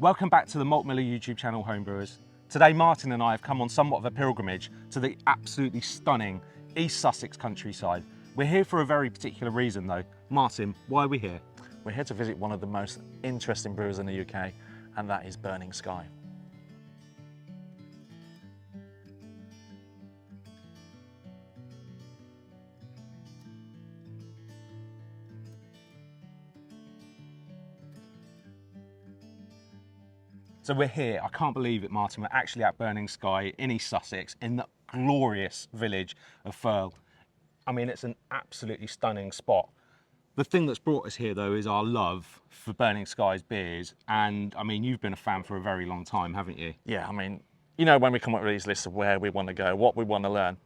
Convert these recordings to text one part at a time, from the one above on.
Welcome back to the Malt Miller YouTube channel, Homebrewers. Today Martin and I have come on somewhat of a pilgrimage to the absolutely stunning East Sussex countryside. We're here for a very particular reason though. Martin, why are we here? We're here to visit one of the most interesting brewers in the UK, and that is Burning Sky. So we're here, I can't believe it Martin, we're actually at Burning Sky in East Sussex in the glorious village of Firle. I mean, it's an absolutely stunning spot. The thing that's brought us here though is our love for Burning Sky's beers, and I mean, you've been a fan for a very long time, haven't you? Yeah, I mean, you know, when we come up with these lists of where we want to go, what we want to learn,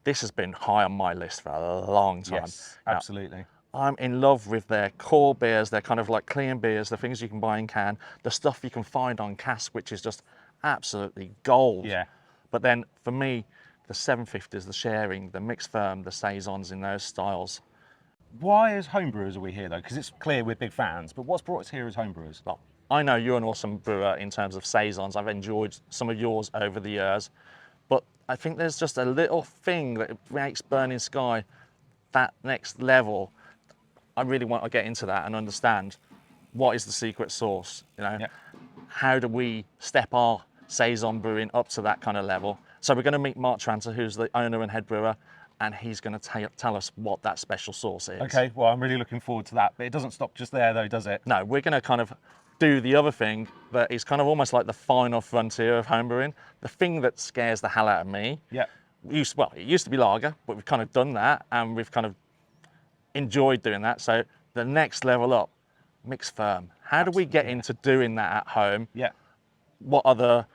this has been high on my list for a long time. Yes, absolutely. I'm in love with their core beers. They're kind of like clean beers, the things you can buy in can, the stuff you can find on cask, which is just absolutely gold. Yeah. But then for me, the 750s, the sharing, the mixed firm, the Saisons in those styles. Why as homebrewers are we here though? Because it's clear we're big fans, but what's brought us here as homebrewers? Well, I know you're an awesome brewer in terms of Saisons. I've enjoyed some of yours over the years, but I think there's just a little thing that makes Burning Sky that next level. I really want to get into that and understand what is the secret sauce, you know? Yep. How do we step our Saison brewing up to that kind of level? So we're going to meet Mark Tranter, who's the owner and head brewer, and he's going to tell us what that special sauce is. Okay, well, I'm really looking forward to that, but it doesn't stop just there though, does it? No, we're going to kind of do the other thing that is kind of almost like the final frontier of homebrewing, the thing that scares the hell out of me. Yeah. Well, it used to be lager, but we've kind of done that, and we've kind of enjoyed doing that. So the next level up, mixed firm. How do we get into doing that at home? Yeah. What are the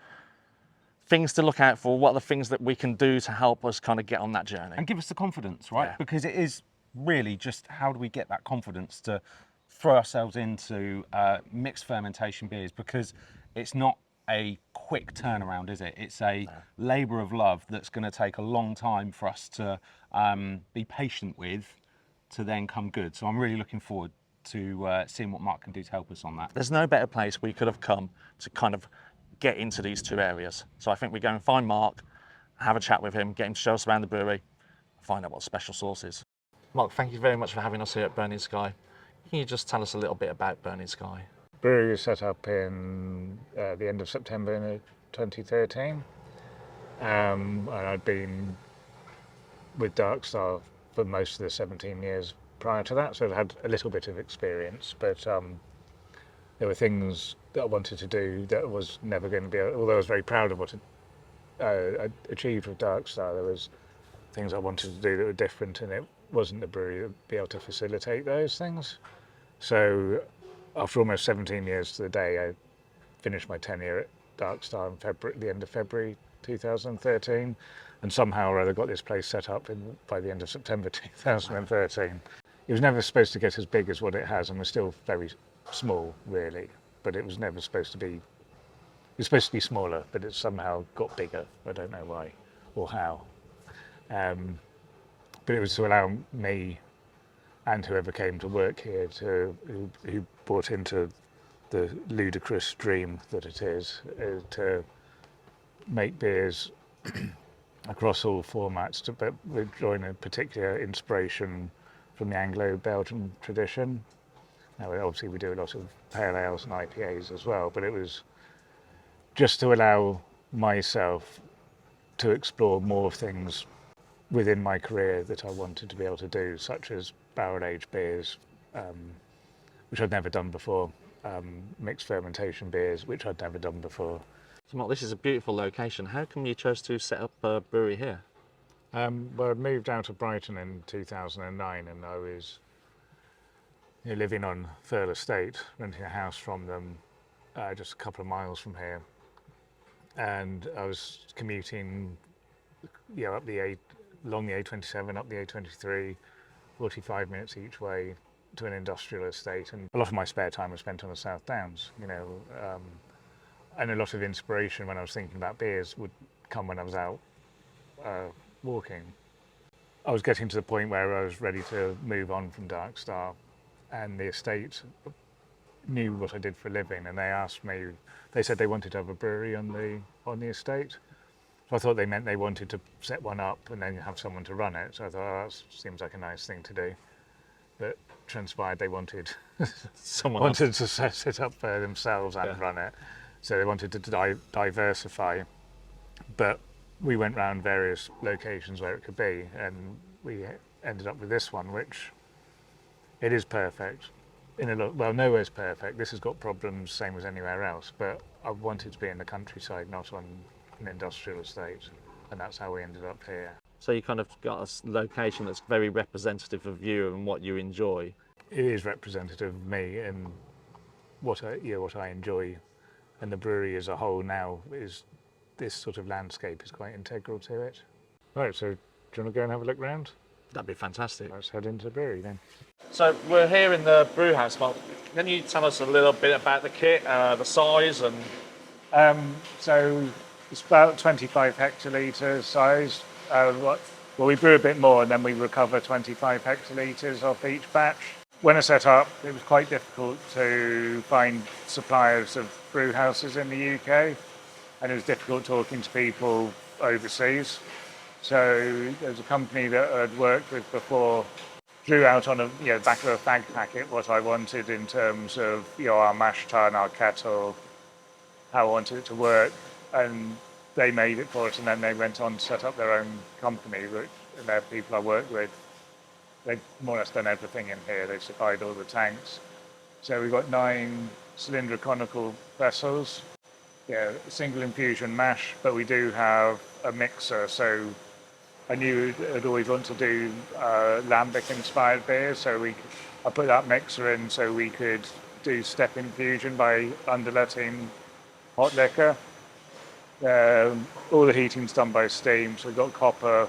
things to look out for? What are the things that we can do to help us kind of get on that journey? And give us the confidence, right? Yeah. Because it is really just how do we get that confidence to throw ourselves into mixed fermentation beers, because it's not a quick turnaround, is it? It's a labour of love that's going to take a long time for us to be patient with to then come good. So I'm really looking forward to seeing what Mark can do to help us on that. There's no better place we could have come to kind of get into these two areas. So I think we go and find Mark, have a chat with him, get him to show us around the brewery, find out what special sauce is. Mark, thank you very much for having us here at Burning Sky. Can you just tell us a little bit about Burning Sky? Brewery was set up in the end of September in 2013. And I'd been with Dark Star for most of the 17 years prior to that, so I'd had a little bit of experience, but there were things that I wanted to do that was never going to be, although I was very proud of what I achieved with Dark Star, there was things I wanted to do that were different, and it wasn't the brewery that would be able to facilitate those things. So after almost 17 years to the day, I finished my tenure at Dark Star in February, the end of February 2013, and somehow or other got this place set up by the end of September 2013. It was never supposed to get as big as what it has, and we're still very small, really. But it was never supposed to be. It was supposed to be smaller, but it somehow got bigger. I don't know why or how. But it was to allow me and whoever came to work here who bought into the ludicrous dream that it is to make beers across all formats, but we're drawing a particular inspiration from the Anglo Belgian tradition. Now, obviously we do a lot of pale ales and IPAs as well, but it was just to allow myself to explore more things within my career that I wanted to be able to do, such as barrel-aged beers, which I'd never done before, mixed fermentation beers, which I'd never done before. So Mark, this is a beautiful location. How come you chose to set up a brewery here? Well, I moved out of Brighton in 2009, and I was living on Firle Estate, renting a house from them just a couple of miles from here. And I was commuting up along the A27, up the A23, 45 minutes each way to an industrial estate. And a lot of my spare time was spent on the South Downs, and a lot of inspiration when I was thinking about beers would come when I was out walking. I was getting to the point where I was ready to move on from Dark Star, and the estate knew what I did for a living, and they asked me. They said they wanted to have a brewery on the estate. So I thought they meant they wanted to set one up and then have someone to run it. So I thought, oh, that seems like a nice thing to do. But transpired they wanted Someone wanted to set it up for themselves and run it. So they wanted to diversify. But we went round various locations where it could be, and we ended up with this one, which it is perfect. Well, nowhere's perfect. This has got problems, same as anywhere else. But I wanted to be in the countryside, not on an industrial estate, and that's how we ended up here. So you kind of got a location that's very representative of you and what you enjoy. It is representative of me and what I enjoy, and the brewery as a whole now is this sort of landscape is quite integral to it. Right, so do you want to go and have a look round? That'd be fantastic. Let's head into the brewery then. So we're here in the brew house, Mark. Can you tell us a little bit about the kit, the size, and So it's about 25 hectolitre size. We brew a bit more and then we recover 25 hectolitres off each batch. When I set up, it was quite difficult to find suppliers of brew houses in the UK, and it was difficult talking to people overseas. So there's a company that I'd worked with before, drew out on back of a fag packet what I wanted in terms of our mash tun, our kettle, how I wanted it to work, and they made it for us, and then they went on to set up their own company, and they're people I work with. They've more or less done everything in here. They've supplied all the tanks. So we've got 9 cylinder conical vessels, single infusion mash, but we do have a mixer. So I knew I'd always want to do lambic inspired beers, so I put that mixer in so we could do step infusion by underletting hot liquor. All the heating's done by steam, so we've got copper.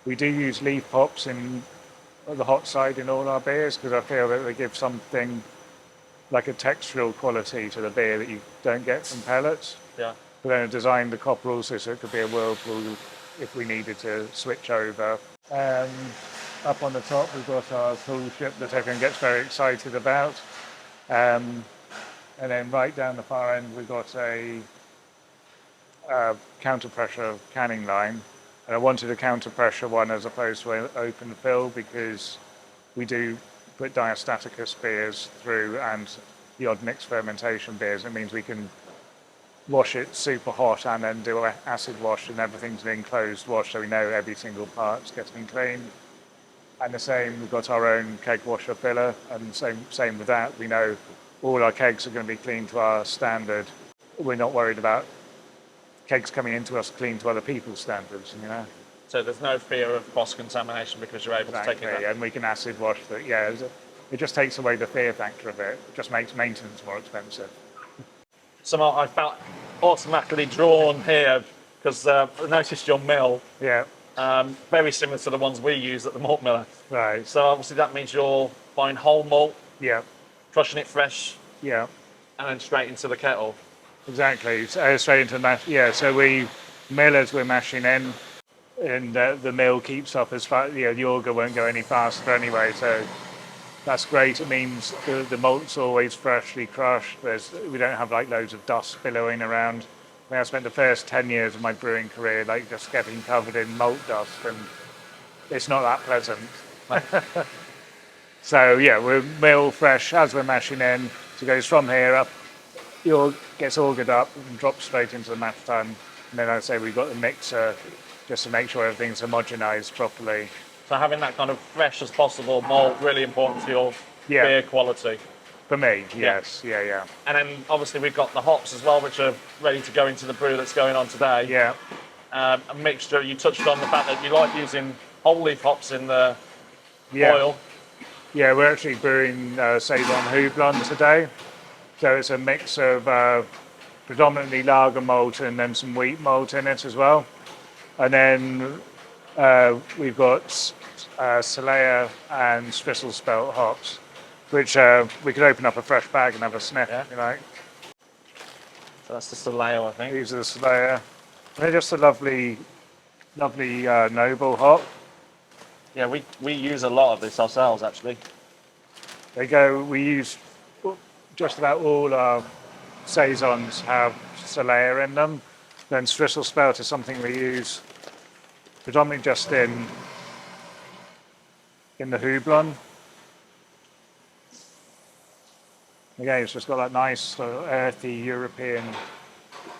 We do use leaf hops in the hot side in all our beers because I feel that they give something like a textural quality to the beer that you don't get from pellets. yeah? But then I designed the copper also so it could be a whirlpool if we needed to switch over. Up on the top we've got our tool ship that everyone gets very excited about. And then right down the far end we've got a counter pressure canning line. And I wanted a counter pressure one as opposed to an open fill because we do put diastaticus beers through and the odd mixed fermentation beers. It means we can wash it super hot and then do an acid wash, and everything's an enclosed wash so we know every single part's getting clean. And the same, we've got our own keg washer filler, and same with that. We know all our kegs are going to be clean to our standard. We're not worried about kegs coming into us clean to other people's standards, So there's no fear of cross-contamination because you're able to take it out. And we can acid wash that. It just takes away the fear factor of it. It just makes maintenance more expensive. So Mark, I felt automatically drawn here because I noticed your mill, very similar to the ones we use at the malt miller. Right. So obviously that means you're buying whole malt, Yeah. crushing it fresh, Yeah. and then straight into the kettle. Exactly. Straight into mash. Yeah. So we mill as we're mashing in, and the mill keeps up as fast. The auger won't go any faster anyway. So that's great. It means the malt's always freshly crushed. We don't have like loads of dust billowing around. I spent the first 10 years of my brewing career like just getting covered in malt dust, and it's not that pleasant. So we're mill fresh as we're mashing in. So it goes from here up. Gets augered up and drops straight into the mash tun. And then I say we've got the mixer just to make sure everything's homogenised properly. So having that kind of fresh as possible malt, really important to your beer quality. For me, yes. Yeah. And then obviously we've got the hops as well, which are ready to go into the brew that's going on today. Yeah. A mixture, you touched on the fact that you like using whole leaf hops in the oil. Yeah, we're actually brewing Saison Houblon today. So it's a mix of predominantly lager malt and then some wheat malt in it as well. And then we've got Solea and Strisselspelt hops, which we could open up a fresh bag and have a sniff, if you like. So that's the Solea, I think. These are the Solea. They're just a lovely noble hop. Yeah, we use a lot of this ourselves, actually. We use just about all our Saisons have Solea in them. Then Stristle Spelt is something we use predominantly just in the houblon. Again, it's just got that nice sort of earthy European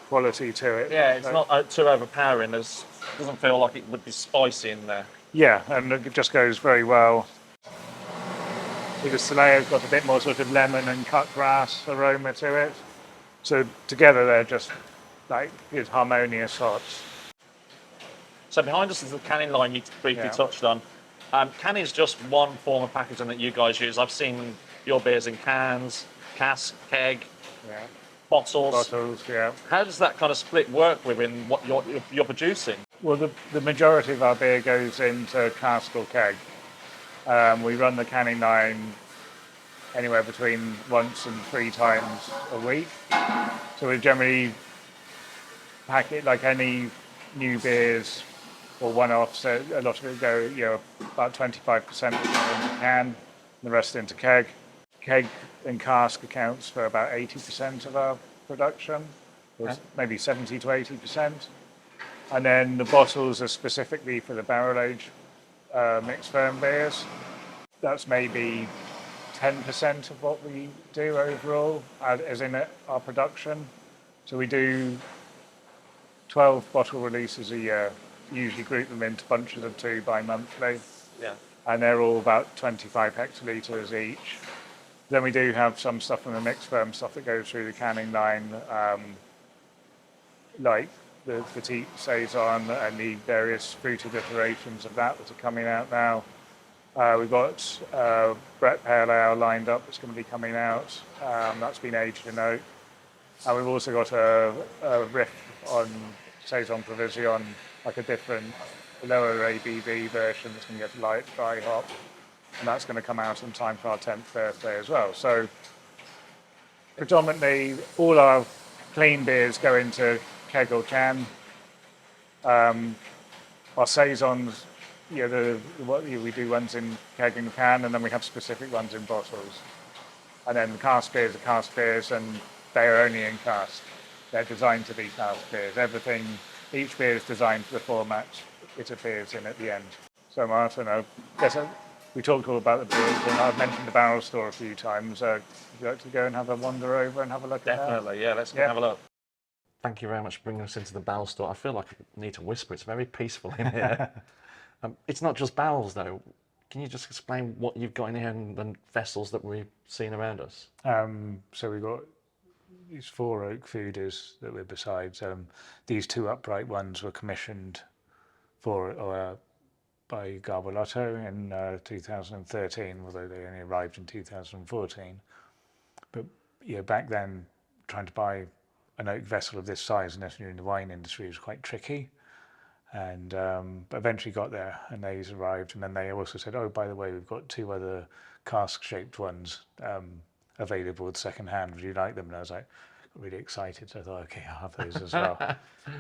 quality to it. Yeah, it's not too overpowering. It doesn't feel like it would be spicy in there. Yeah, and it just goes very well. The Solea's got a bit more sort of lemon and cut grass aroma to it. So together they're just like good harmonious hops. So behind us is the canning line you briefly touched on. Canning is just one form of packaging that you guys use. I've seen your beers in cans, cask, keg, bottles. Bottles, yeah. How does that kind of split work within what you're producing? Well, the majority of our beer goes into cask or keg. We run the canning line anywhere between once and 3 times a week. So we generally pack it like any new beers or one-offs. So a lot of it go, about 25% into can, the rest into keg. Keg and cask accounts for about 80% of our production, or maybe 70 to 80%. And then the bottles are specifically for the barrel age mixed firm beers. That's maybe 10% of what we do overall, as in our production. So we do 12 bottle releases a year. Usually group them into bunches of 2 bi-monthly. Yeah. And they're all about 25 hectolitres each. Then we do have some stuff from the mixed firm stuff that goes through the canning line, like the petite Saison and the various fruited iterations of that are coming out now. We've got Brett Pale Ale lined up that's going to be coming out. That's been aged in oak. And we've also got a riff on Saison Provision, like a different lower ABV version that's going to get light dry hop. And that's going to come out in time for our 10th birthday as well. So predominantly all our clean beers go into keg or can. Our Saisons, we do ones in keg and can, and then we have specific ones in bottles. And then the cask beers are cask beers, and they are only in cask. They're designed to be cask beers. Each beer is designed for the format it appears in at the end. So Martin, I guess we talked all about the beers, and I've mentioned the barrel store a few times. Would you like to go and have a wander over and have a look at that? Definitely, yeah, let's go and have a look. Thank you very much for bringing us into the barrel store. I feel like I need to whisper. It's very peaceful in here. It's not just barrels, though. Can you just explain what you've got in here and the vessels that we've seen around us? So we've got these 4 oak fooders that we're beside. These 2 upright ones were commissioned by Garbolotto in 2013, although they only arrived in 2014. But back then, trying to buy an oak vessel of this size, unless you're in the wine industry, was quite tricky. And but eventually got there, and these arrived. And then they also said, "Oh, by the way, we've got 2 other cask-shaped ones available second hand. Would you like them?" And I was like, really excited. So I thought, okay, I'll have those as well.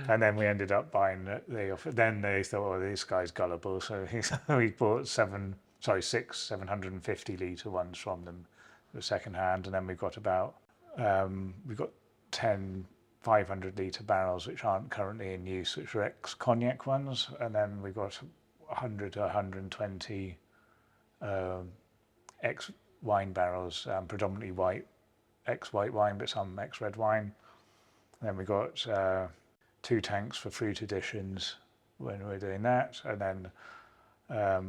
And then we ended up buying. Then they thought, "Oh, this guy's gullible." So we bought 6 750-litre ones from them, second hand. And then we've got 10 500-litre barrels which aren't currently in use, which are ex-cognac ones, and then we've got 100 to 120 ex-wine barrels, predominantly white, ex-white wine, but some ex-red wine. And then we've got 2 tanks for fruit additions when we're doing that, and then a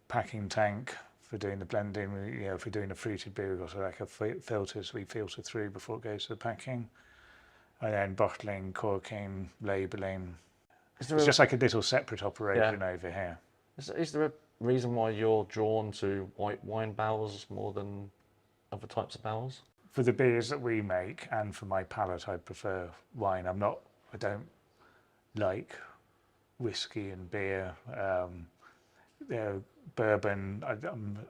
packing tank for doing the blending. If we're doing a fruited beer, we've got like a filter, so we filter through before it goes to the packing. And then bottling, corking, labelling. It's just like a little separate operation over here. Is there a reason why you're drawn to white wine barrels more than other types of barrels? For the beers that we make, and for my palate, I prefer wine. I don't like whiskey and beer. Bourbon,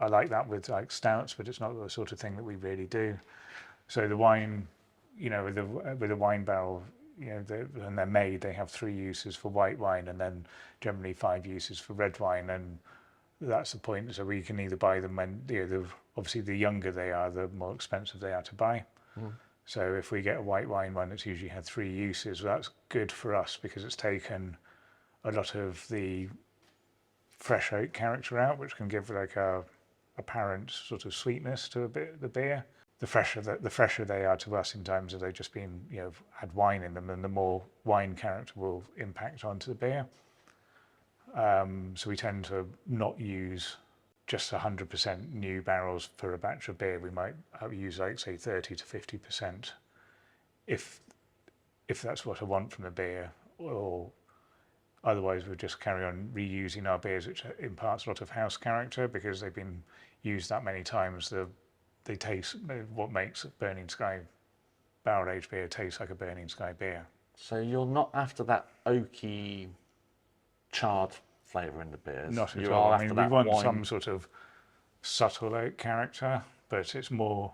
I like that with like stouts, but it's not the sort of thing that we really do. So the wine, with a wine barrel, when they're made, they have 3 uses for white wine, and then generally 5 uses for red wine. And that's the point. So we can either buy them when, obviously the younger they are, the more expensive they are to buy. So if we get a white wine one that's usually had 3 uses, well, that's good for us because it's taken a lot of the fresh oak character out, which can give like a apparent sort of sweetness to the beer. The fresher they are to us in terms of they've just been, had wine in them, and the more wine character will impact onto the beer. So we tend to not use just 100% new barrels for a batch of beer. We might use like say 30 to 50% if that's what I want from the beer, or otherwise we'll just carry on reusing our beers, which imparts a lot of house character because they've been used that many times. They taste what makes Burning Sky barrel aged beer taste like a Burning Sky beer. So you're not after that oaky, charred flavour in the beers. Not at you all. Are I mean, after we that want wine. some sort of subtle oak character, but it's more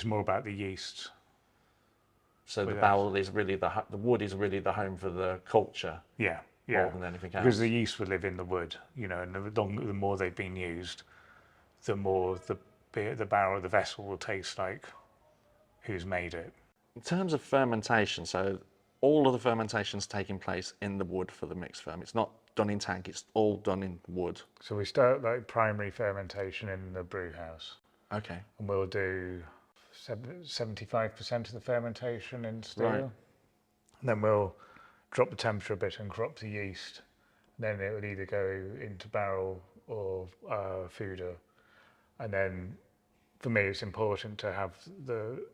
about the yeast. So the with us. barrel is really the wood is really the home for the culture. Yeah, More than anything else. because the yeast would live in the wood, and the more they've been used, the more the barrel, the vessel will taste like who's made it. In terms of fermentation, so all of the fermentation's taking place in the wood for the mixed ferm. It's not done in tank, it's all done in wood. So we start like primary fermentation in the brew house, Okay. and we'll do 75% of the fermentation in still. Right. And then we'll drop the temperature a bit and crop the yeast. Then it would either go into barrel or fooder. And then for me, it's important to have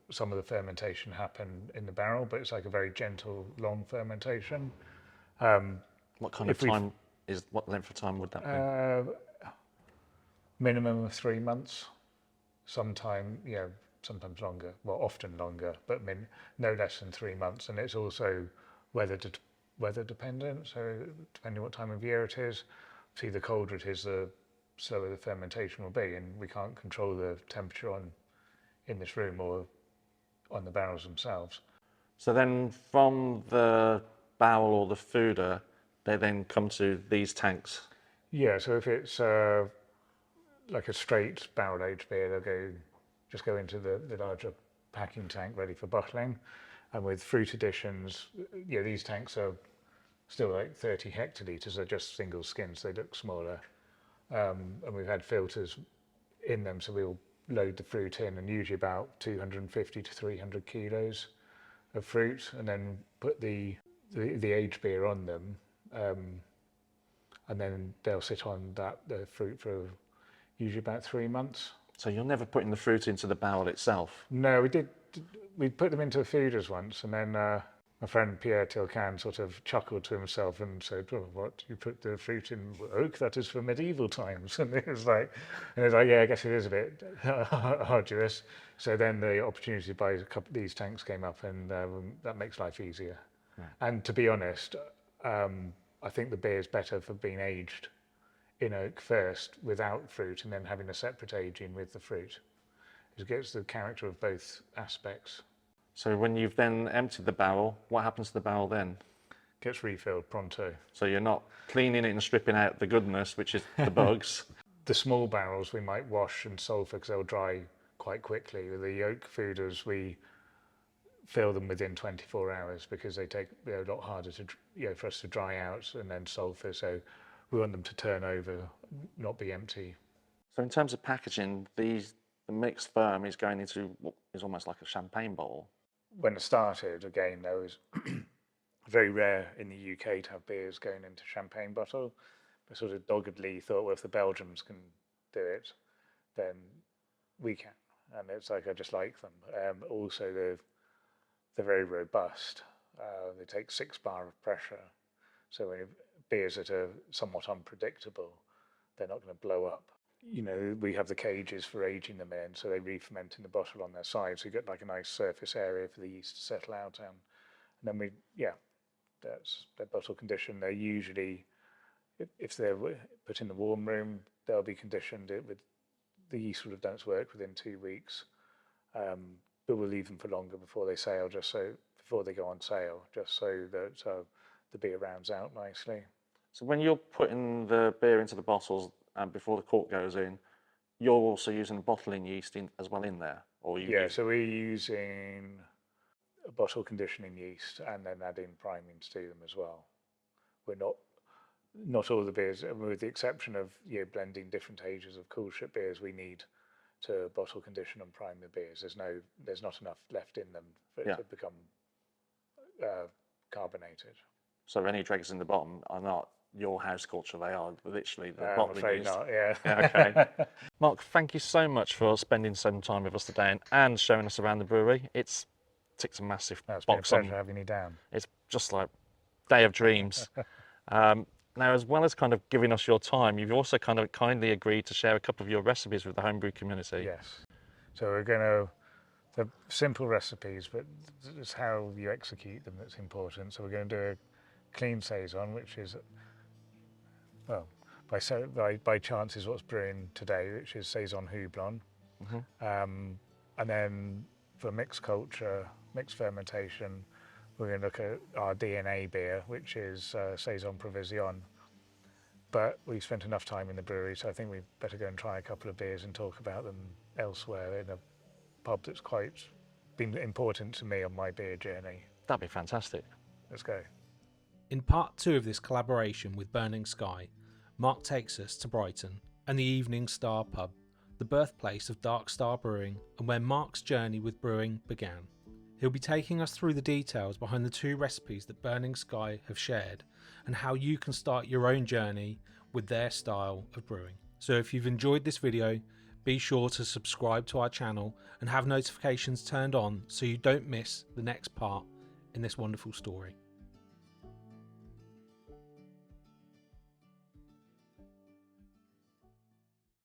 some of the fermentation happen in the barrel, but it's like a very gentle, long fermentation. What kind of time what length of time would that be? Minimum of 3 months. Sometimes longer. Well, often longer, but no less than 3 months. And it's also weather dependent. So depending what time of year it is, see, the colder it is, the slower the fermentation will be, and we can't control the temperature in this room or on the barrels themselves. So then from the barrel or the fooder, they then come to these tanks. Yeah, so if it's like a straight barrel aged beer, they'll just go into the larger packing tank ready for bottling. And with fruit additions, these tanks are still like 30 hectolitres. They're just single skins, they look smaller. And we've had filters in them, so we'll load the fruit in, and usually about 250 to 300 kilos of fruit, and then put the aged beer on them, and then they'll sit on the fruit for usually about 3 months. So you're never putting the fruit into the barrel itself? No, we put them into feeders once, and then my friend Pierre Tilcan sort of chuckled to himself and said, "Oh, what, you put the fruit in oak? That is for medieval times." And it was like, yeah, I guess it is a bit arduous. So then the opportunity to buy a couple of these tanks came up, and that makes life easier. Yeah. And to be honest, I think the beer is better for being aged in oak first without fruit, and then having a separate aging with the fruit. It gets the character of both aspects. So when you've then emptied the barrel, what happens to the barrel then? Gets refilled pronto. So you're not cleaning it and stripping out the goodness, which is the bugs. The small barrels we might wash and sulphur because they'll dry quite quickly. With the oak fooders, we fill them within 24 hours because they take a lot harder to for us to dry out and then sulphur. So we want them to turn over, not be empty. So in terms of packaging, the mixed firm is going into what is almost like a champagne bottle. When I started, again, there was very rare in the UK to have beers going into champagne bottle. I sort of doggedly thought, well, if the Belgians can do it, then we can. And it's like, I just like them. Also, they're very robust. They take 6 bar of pressure. So when beers that are somewhat unpredictable, they're not going to blow up. We have the cages for aging them in, so they re-ferment in the bottle on their side, so you get like a nice surface area for the yeast to settle out on. And then that's their bottle condition. They're usually, if they're put in the warm room, they'll be conditioned with the yeast would have done its work within 2 weeks. But we'll leave them for longer before they sail, before they go on sale, just so that the beer rounds out nicely. So when you're putting the beer into the bottles, before the cork goes in, you're also using bottling yeast as well in there, or you? Yeah, so we're using a bottle conditioning yeast and then adding primings to them as well. We're not all the beers, with the exception of blending different ages of coolship beers, we need to bottle condition and prime the beers. There's not enough left in them for it to become carbonated. So any dregs in the bottom are not your house culture, they are literally the I'm bottling afraid yeast. not, yeah. Okay. Mark, thank you so much for spending some time with us today and showing us around the brewery. It's ticked a massive It's been a box pleasure having you down. It's just like day of dreams. Now, as well as kind of giving us your time, you've also kind of kindly agreed to share a couple of your recipes with the homebrew community. Yes. So we're going to, they're simple recipes, but it's how you execute them that's important. So we're going to do a clean Saison, which is, well, by chance is what's brewing today, which is Saison Houblon. And then for mixed culture, mixed fermentation, we're going to look at our DNA beer, which is Saison Provision. But we've spent enough time in the brewery, so I think we better go and try a couple of beers and talk about them elsewhere in a pub that's quite been important to me on my beer journey. That'd be fantastic. Let's go. In part 2 of this collaboration with Burning Sky, Mark takes us to Brighton and the Evening Star pub, the birthplace of Dark Star Brewing and where Mark's journey with brewing began. He'll be taking us through the details behind the 2 recipes that Burning Sky have shared and how you can start your own journey with their style of brewing. So if you've enjoyed this video, be sure to subscribe to our channel and have notifications turned on so you don't miss the next part in this wonderful story.